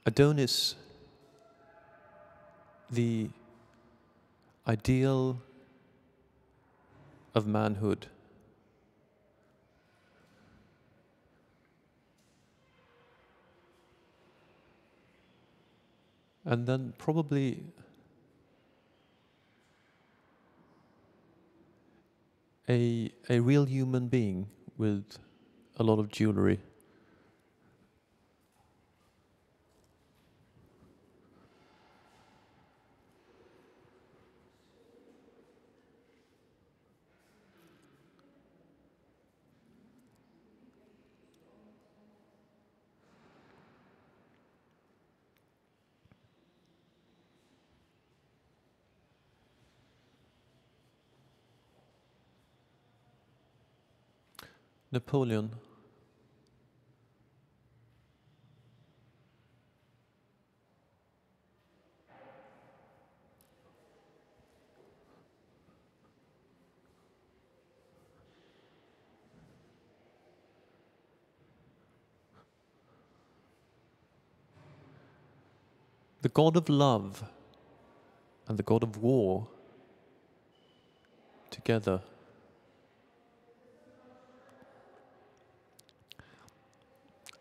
Adonis, the ideal of manhood. And then probably a real human being with a lot of jewelry. Napoleon. The god of love and the god of war together.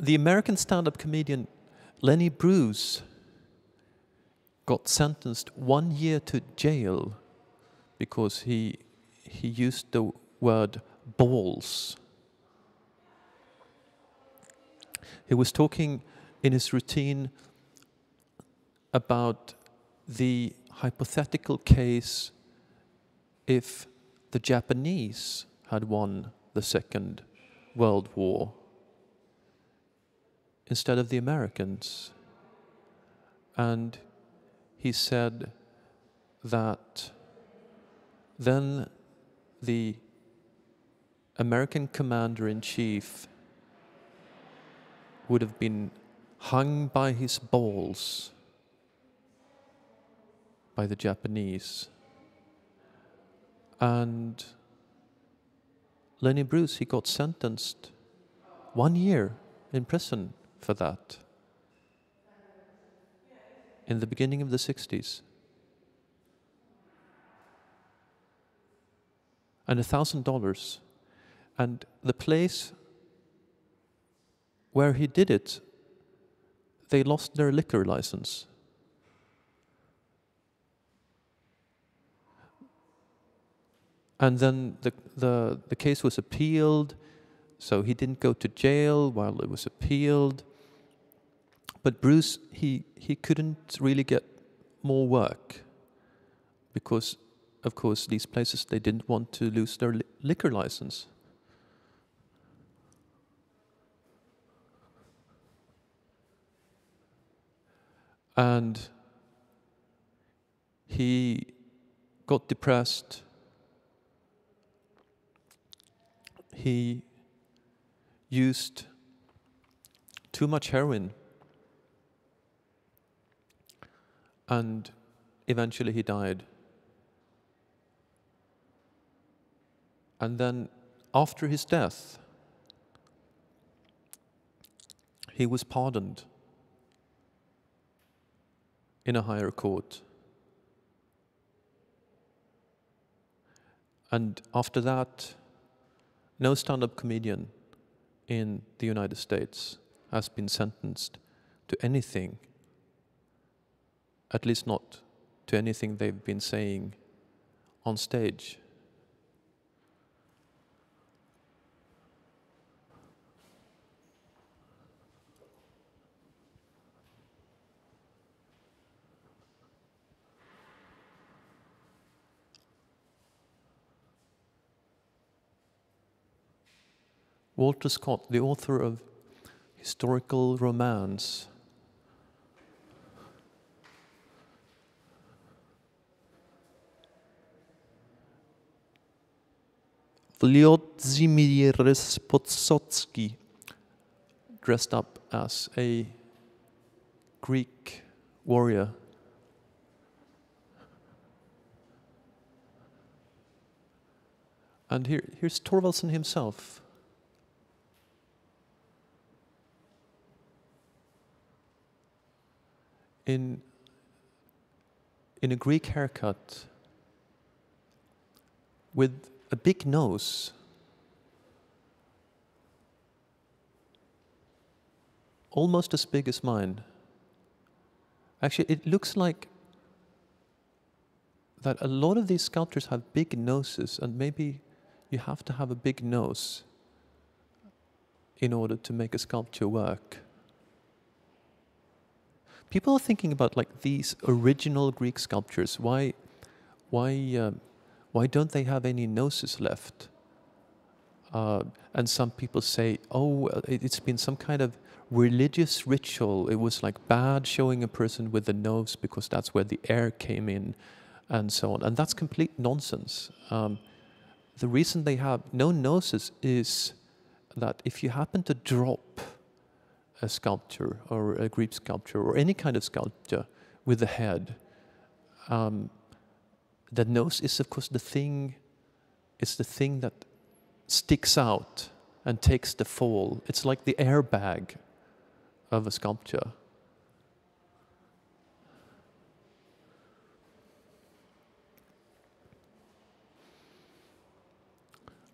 The American stand-up comedian Lenny Bruce got sentenced 1 year to jail because he used the word balls. He was talking in his routine about the hypothetical case if the Japanese had won the Second World War instead of the Americans. And he said that then the American commander-in-chief would have been hung by his balls by the Japanese. And Lenny Bruce, he got sentenced 1 year in prison for that in the beginning of the 60s. And $1,000. And the place where he did it, they lost their liquor license. And then the case was appealed, so he didn't go to jail while it was appealed. But Bruce, he couldn't really get more work because, of course, these places, they didn't want to lose their liquor license. And he got depressed. He used too much heroin. And eventually he died. And then after his death, he was pardoned in a higher court. And after that, no stand-up comedian in the United States has been sentenced to anything, at least not to anything they've been saying on stage. Walter Scott, the author of historical romance, Vladimir Potsotsky, dressed up as a Greek warrior. And here's Thorvaldsen himself. in a Greek haircut with a big nose. Almost as big as mine. Actually, it looks like that a lot of these sculptures have big noses, and maybe you have to have a big nose in order to make a sculpture work. People are thinking about like these original Greek sculptures. Why don't they have any noses left? And some people say, oh, it's been some kind of religious ritual. It was like bad showing a person with the nose because that's where the air came in, and so on. And that's complete nonsense. The reason they have no noses is that if you happen to drop a sculpture or a Greek sculpture or any kind of sculpture with the head, the nose is of course the thing that sticks out and takes the fall. It's like the airbag of a sculpture.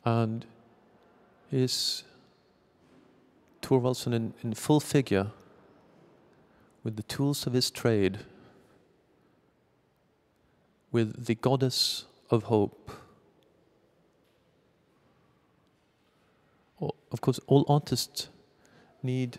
And here's Thorvaldsen in full figure with the tools of his trade, with the goddess of hope. Of course, all artists need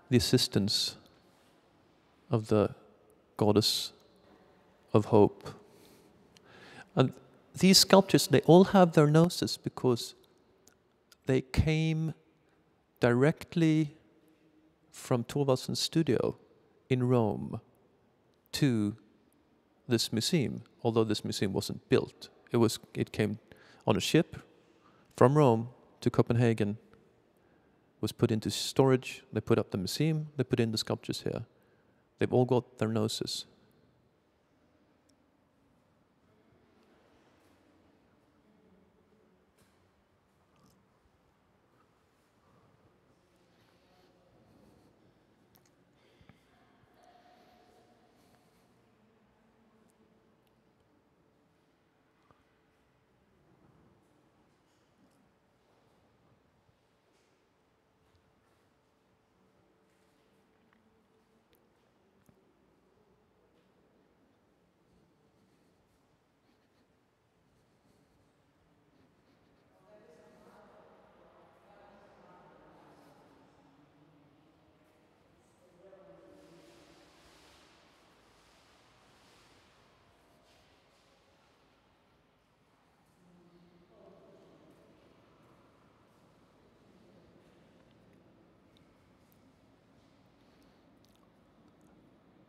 the assistance of the goddess of hope. And these sculptures, they all have their noses because they came directly from Thorvaldsen's studio in Rome to this museum, although this museum wasn't built. It came on a ship from Rome to Copenhagen, was put into storage, they put up the museum, they put in the sculptures here. They've all got their noses.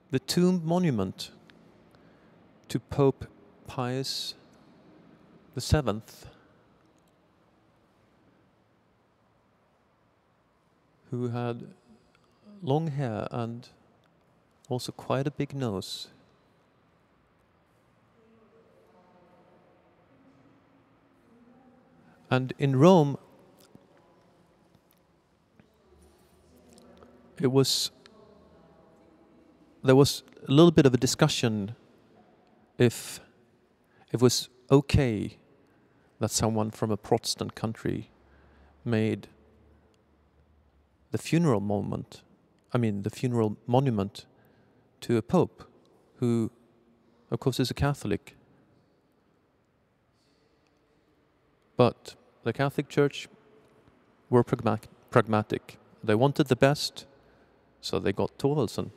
The tomb monument to Pope Pius VII, who had long hair and also quite a big nose. And in Rome, there was a little bit of a discussion if it was okay that someone from a Protestant country made the funeral monument to a pope who, of course, is a Catholic. But the Catholic Church were pragmatic. They wanted the best, so they got Thorvaldsen.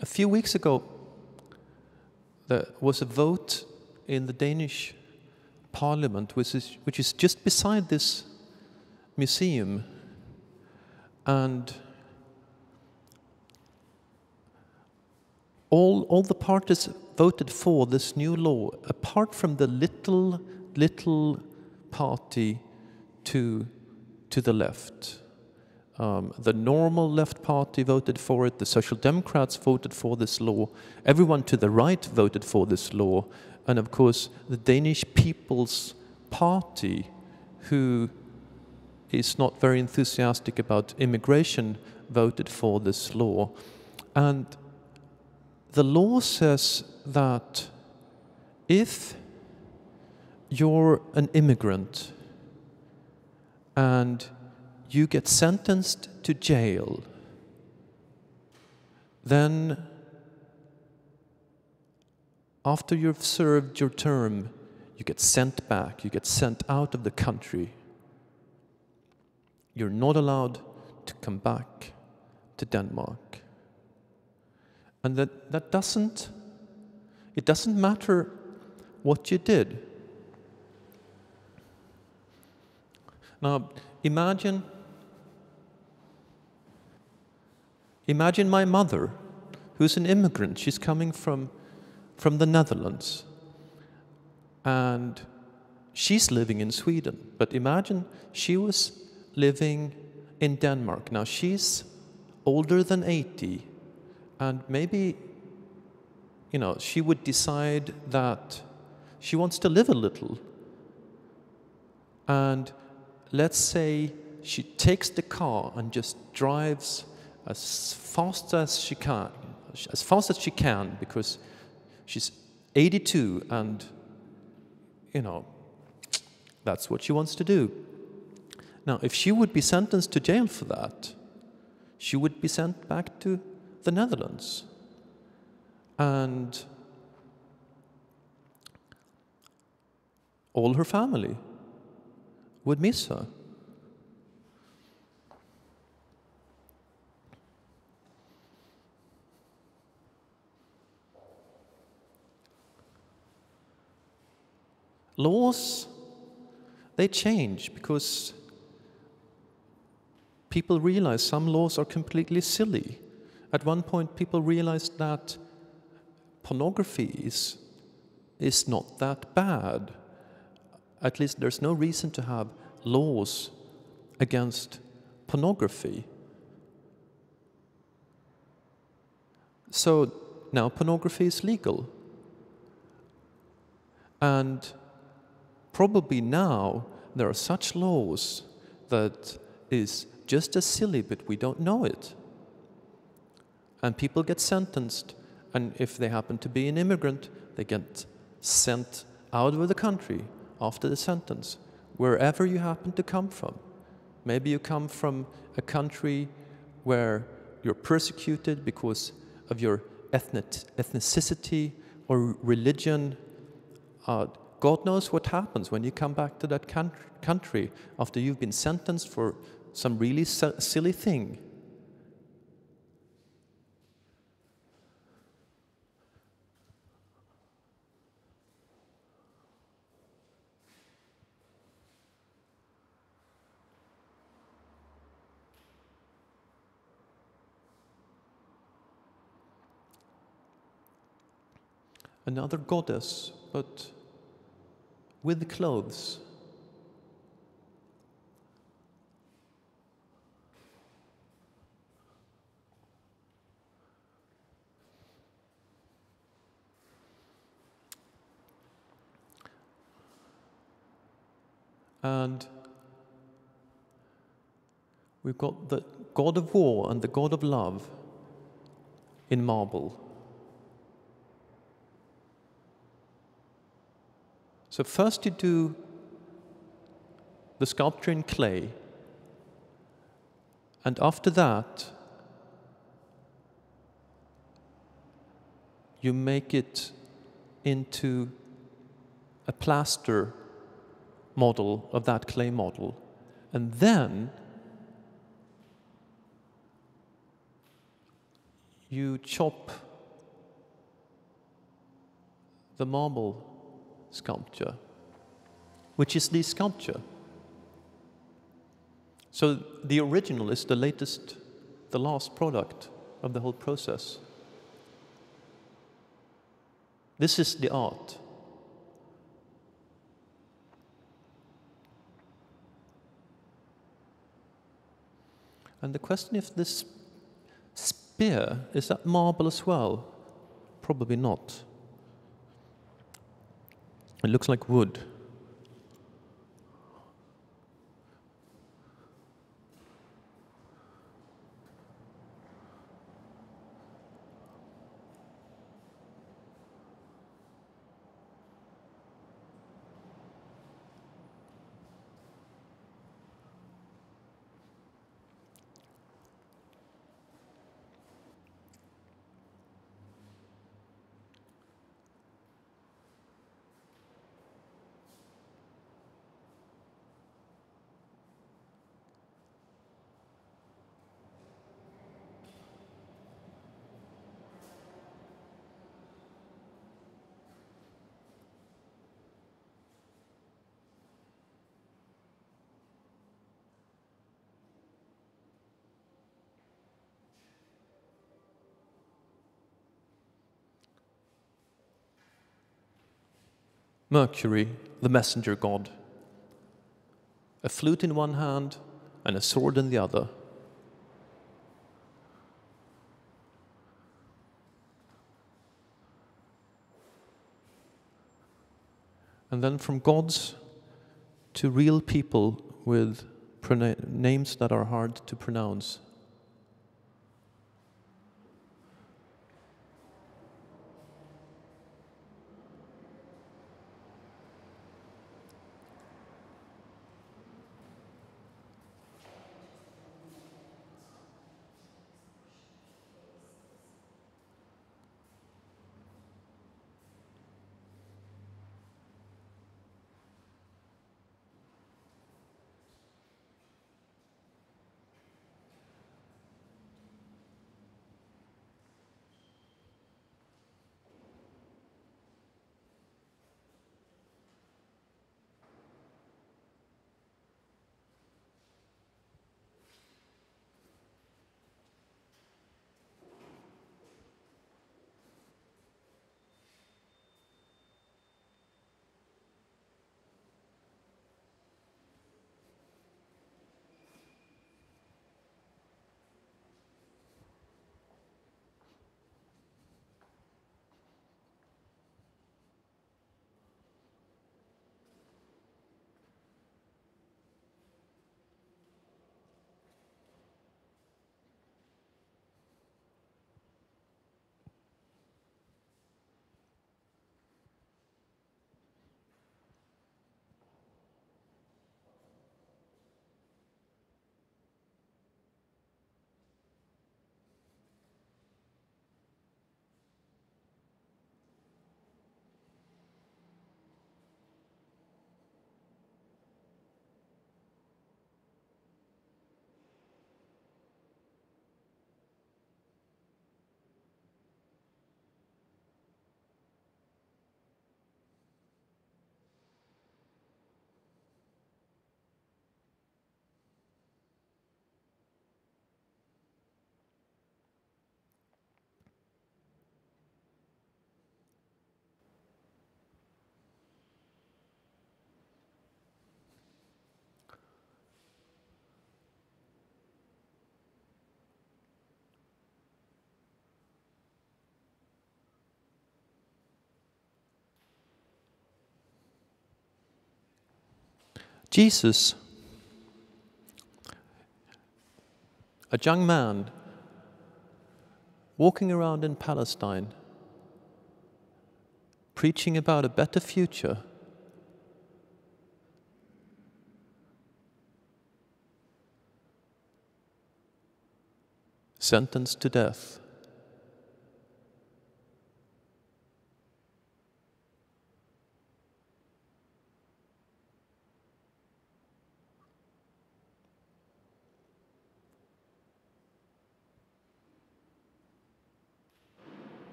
A few weeks ago, there was a vote in the Danish parliament, which is just beside this museum. And all the parties voted for this new law, apart from the little party to the left. The normal left party voted for it, the Social Democrats voted for this law, everyone to the right voted for this law, and of course the Danish People's Party, who is not very enthusiastic about immigration, voted for this law. And the law says that if you're an immigrant and you get sentenced to jail, then after you've served your term, you get sent back, you get sent out of the country. You're not allowed to come back to Denmark. And that doesn't matter what you did. Now, imagine my mother, who's an immigrant. She's coming from the Netherlands. And she's living in Sweden. But imagine she was living in Denmark. Now, she's older than 80. And maybe, she would decide that she wants to live a little. And let's say she takes the car and just drives as fast as she can, because she's 82 and, that's what she wants to do. Now, if she would be sentenced to jail for that, she would be sent back to the Netherlands. And all her family would miss her. Laws, they change because people realize some laws are completely silly. At one point, people realized that pornography is not that bad. At least there's no reason to have laws against pornography. So now pornography is legal. And probably now there are such laws that is just as silly, but we don't know it. And people get sentenced, and if they happen to be an immigrant, they get sent out of the country after the sentence, wherever you happen to come from. Maybe you come from a country where you're persecuted because of your ethnicity or religion. God knows what happens when you come back to that country after you've been sentenced for some really silly thing. Another goddess, but with clothes. And we've got the god of war and the god of love in marble. So first you do the sculpture in clay, and after that you make it into a plaster model of that clay model, and then you chop the marble sculpture, which is the sculpture. So the original is the latest, the last product of the whole process. This is the art. And the question if this spear, is that marble as well? Probably not. It looks like wood. Mercury, the messenger god. A flute in one hand and a sword in the other. And then from gods to real people with names that are hard to pronounce. Jesus, a young man walking around in Palestine, preaching about a better future, sentenced to death.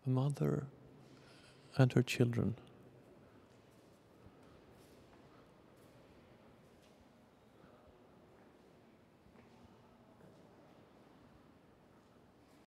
a mother and her children.